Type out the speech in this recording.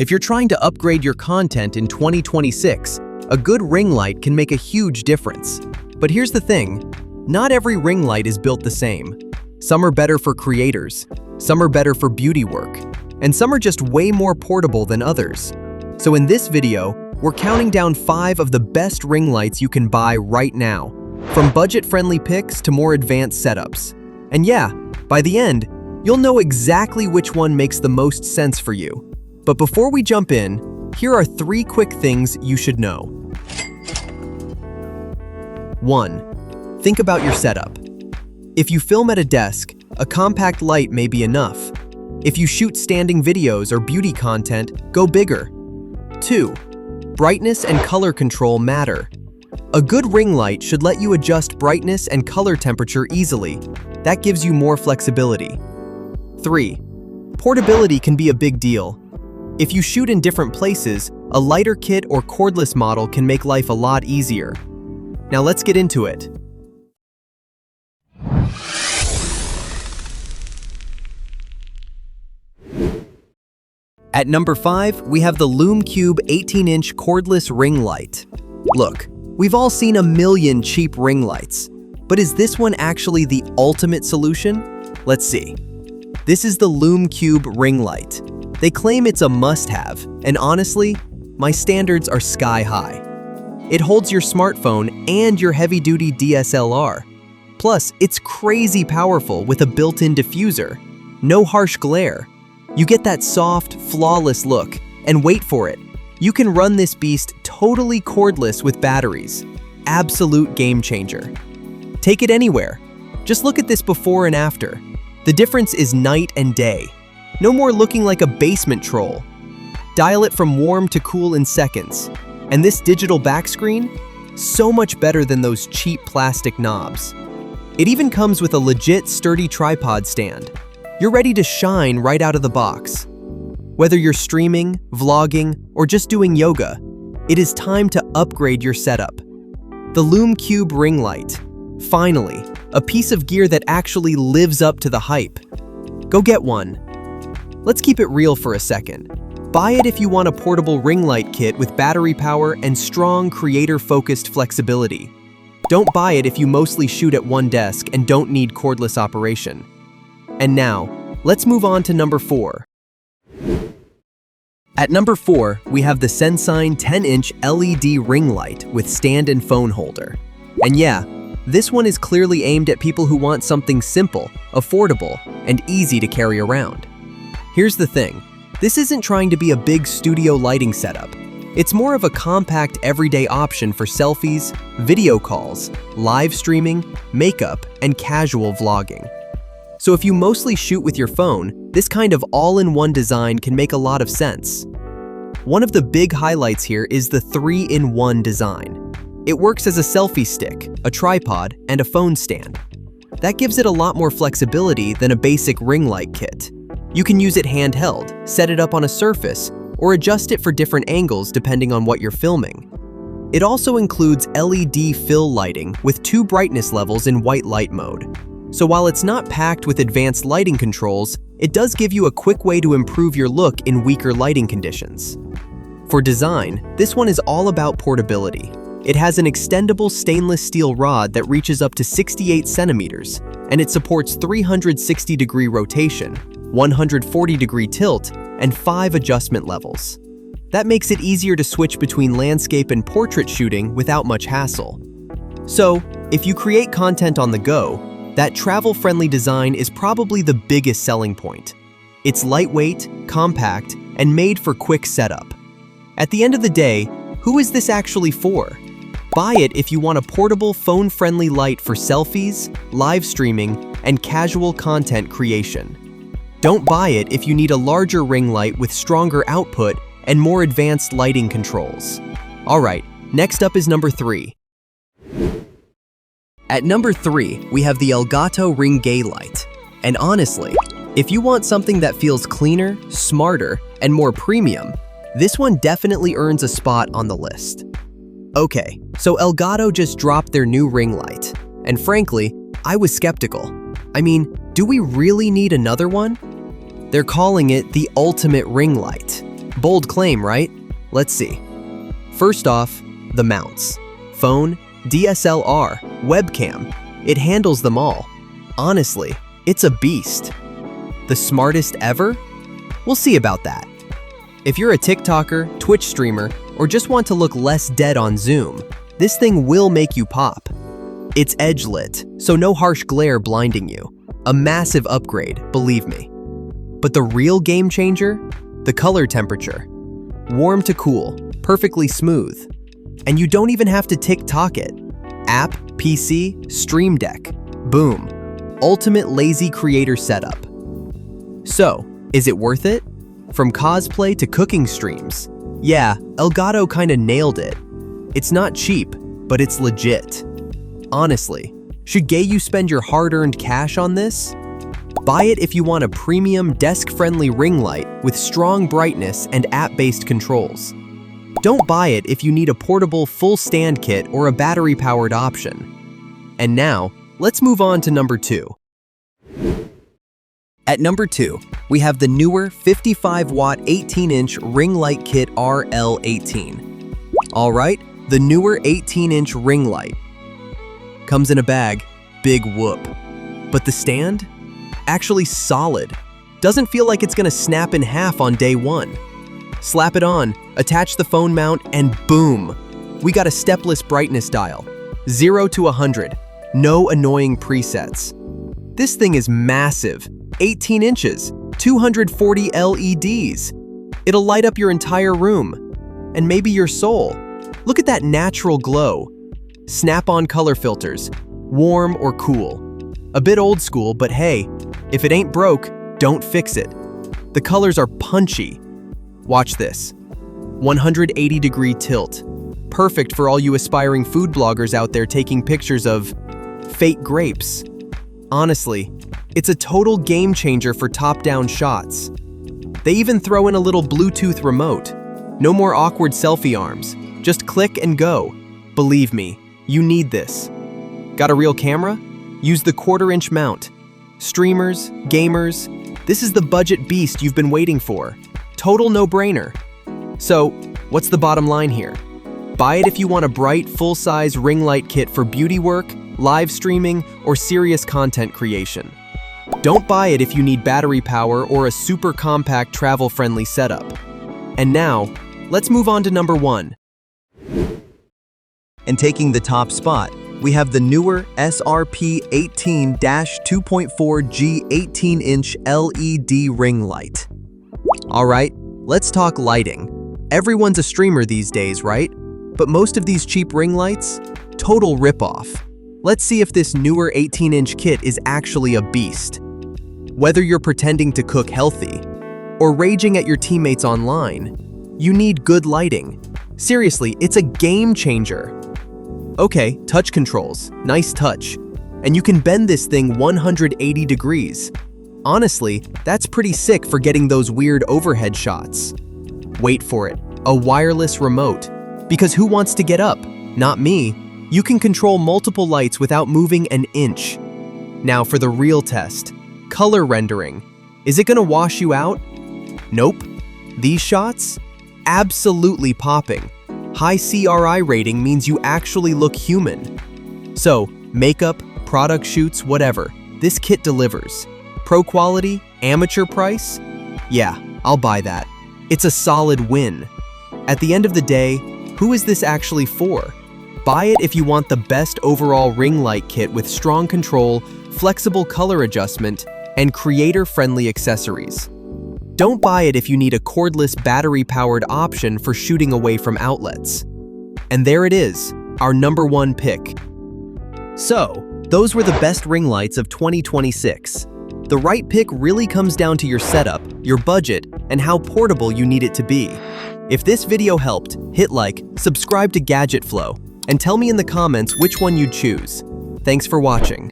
If you're trying to upgrade your content in 2026, a good ring light can make a huge difference. But here's the thing, not every ring light is built the same. Some are better for creators, some are better for beauty work, and some are just way more portable than others. So in this video, we're counting down 5 of the best ring lights you can buy right now, from budget-friendly picks to more advanced setups. And yeah, by the end, you'll know exactly which one makes the most sense for you. But before we jump in, here are 3 quick things you should know. 1. Think about your setup. If you film at a desk, a compact light may be enough. If you shoot standing videos or beauty content, go bigger. 2. Brightness and color control matter. A good ring light should let you adjust brightness and color temperature easily. That gives you more flexibility. 3. Portability can be a big deal. If you shoot in different places, a lighter kit or cordless model can make life a lot easier. Now let's get into it. At number 5, we have the Lume Cube 18-inch cordless ring light. Look, we've all seen a million cheap ring lights, but is this one actually the ultimate solution? Let's see. This is the Lume Cube ring light. They claim it's a must-have, and honestly, my standards are sky high. It holds your smartphone and your heavy-duty DSLR. Plus, it's crazy powerful with a built-in diffuser. No harsh glare. You get that soft, flawless look, and wait for it. You can run this beast totally cordless with batteries. Absolute game changer. Take it anywhere. Just look at this before and after. The difference is night and day. No more looking like a basement troll. Dial it from warm to cool in seconds. And this digital back screen? So much better than those cheap plastic knobs. It even comes with a legit sturdy tripod stand. You're ready to shine right out of the box. Whether you're streaming, vlogging, or just doing yoga, it is time to upgrade your setup. The Lume Cube ring light. Finally, a piece of gear that actually lives up to the hype. Go get one. Let's keep it real for a second. Buy it if you want a portable ring light kit with battery power and strong creator-focused flexibility. Don't buy it if you mostly shoot at one desk and don't need cordless operation. And now, let's move on to number 4. At number 4, we have the Sensyne 10-inch LED ring light with stand and phone holder. And yeah, this one is clearly aimed at people who want something simple, affordable, and easy to carry around. Here's the thing, this isn't trying to be a big studio lighting setup. It's more of a compact everyday option for selfies, video calls, live streaming, makeup, and casual vlogging. So if you mostly shoot with your phone, this kind of all-in-one design can make a lot of sense. One of the big highlights here is the 3-in-1 design. It works as a selfie stick, a tripod, and a phone stand. That gives it a lot more flexibility than a basic ring light kit. You can use it handheld, set it up on a surface, or adjust it for different angles depending on what you're filming. It also includes LED fill lighting with 2 brightness levels in white light mode. So while it's not packed with advanced lighting controls, it does give you a quick way to improve your look in weaker lighting conditions. For design, this one is all about portability. It has an extendable stainless steel rod that reaches up to 68 centimeters, and it supports 360-degree rotation, 140-degree tilt, and 5 adjustment levels. That makes it easier to switch between landscape and portrait shooting without much hassle. So, if you create content on the go, that travel-friendly design is probably the biggest selling point. It's lightweight, compact, and made for quick setup. At the end of the day, who is this actually for? Buy it if you want a portable, phone-friendly light for selfies, live streaming, and casual content creation. Don't buy it if you need a larger ring light with stronger output and more advanced lighting controls. Alright, next up is number 3. At number 3, we have the Elgato Ring Gay Light. And honestly, if you want something that feels cleaner, smarter, and more premium, this one definitely earns a spot on the list. Okay, so Elgato just dropped their new ring light, and frankly, I was skeptical. I mean, do we really need another one? They're calling it the ultimate ring light. Bold claim, right? Let's see. First off, the mounts. Phone, DSLR, webcam. It handles them all. Honestly, it's a beast. The smartest ever? We'll see about that. If you're a TikToker, Twitch streamer, or just want to look less dead on Zoom, this thing will make you pop. It's edge lit, so no harsh glare blinding you. A massive upgrade, believe me. But the real game changer? The color temperature. Warm to cool, perfectly smooth. And you don't even have to TikTok it. App, PC, Stream Deck. Boom. Ultimate lazy creator setup. So, is it worth it? From cosplay to cooking streams. Yeah, Elgato kinda nailed it. It's not cheap, but it's legit. Honestly, should you spend your hard-earned cash on this? Buy it if you want a premium, desk-friendly ring light with strong brightness and app-based controls. Don't buy it if you need a portable full stand kit or a battery-powered option. And now, let's move on to number 2. At number 2, we have the Neewer 55-watt 18-inch ring light kit RL18. Alright, the Neewer 18-inch ring light. Comes in a bag, big whoop. But the stand? Actually solid. Doesn't feel like it's gonna snap in half on day one. Slap it on, attach the phone mount, and boom! We got a stepless brightness dial. 0 to 100. No annoying presets. This thing is massive. 18 inches, 240 LEDs. It'll light up your entire room. And maybe your soul. Look at that natural glow. Snap-on color filters, warm or cool. A bit old school, but hey, if it ain't broke, don't fix it. The colors are punchy. Watch this. 180-degree tilt. Perfect for all you aspiring food bloggers out there taking pictures of fake grapes. Honestly, it's a total game changer for top-down shots. They even throw in a little Bluetooth remote. No more awkward selfie arms. Just click and go. Believe me, you need this. Got a real camera? Use the 1/4-inch mount. Streamers, gamers, this is the budget beast you've been waiting for. Total no-brainer. So, what's the bottom line here? Buy it if you want a bright, full-size ring light kit for beauty work, live streaming, or serious content creation. Don't buy it if you need battery power or a super compact travel-friendly setup. And now, let's move on to number 1. And taking the top spot, we have the Neewer SRP 18-2.4G 18-inch LED ring light. Alright, let's talk lighting. Everyone's a streamer these days, right? But most of these cheap ring lights? Total ripoff. Let's see if this Neewer 18-inch kit is actually a beast. Whether you're pretending to cook healthy or raging at your teammates online, you need good lighting. Seriously, it's a game changer. Okay, touch controls. Nice touch. And you can bend this thing 180 degrees. Honestly, that's pretty sick for getting those weird overhead shots. Wait for it. A wireless remote. Because who wants to get up? Not me. You can control multiple lights without moving an inch. Now for the real test. Color rendering. Is it gonna wash you out? Nope. These shots? Absolutely popping. High CRI rating means you actually look human. So, makeup, product shoots, whatever, this kit delivers. Pro quality, amateur price? Yeah, I'll buy that. It's a solid win. At the end of the day, who is this actually for? Buy it if you want the best overall ring light kit with strong control, flexible color adjustment, and creator-friendly accessories. Don't buy it if you need a cordless battery-powered option for shooting away from outlets. And there it is, our number 1 pick. So, those were the best ring lights of 2026. The right pick really comes down to your setup, your budget, and how portable you need it to be. If this video helped, hit like, subscribe to Gadget Flow, and tell me in the comments which one you'd choose. Thanks for watching.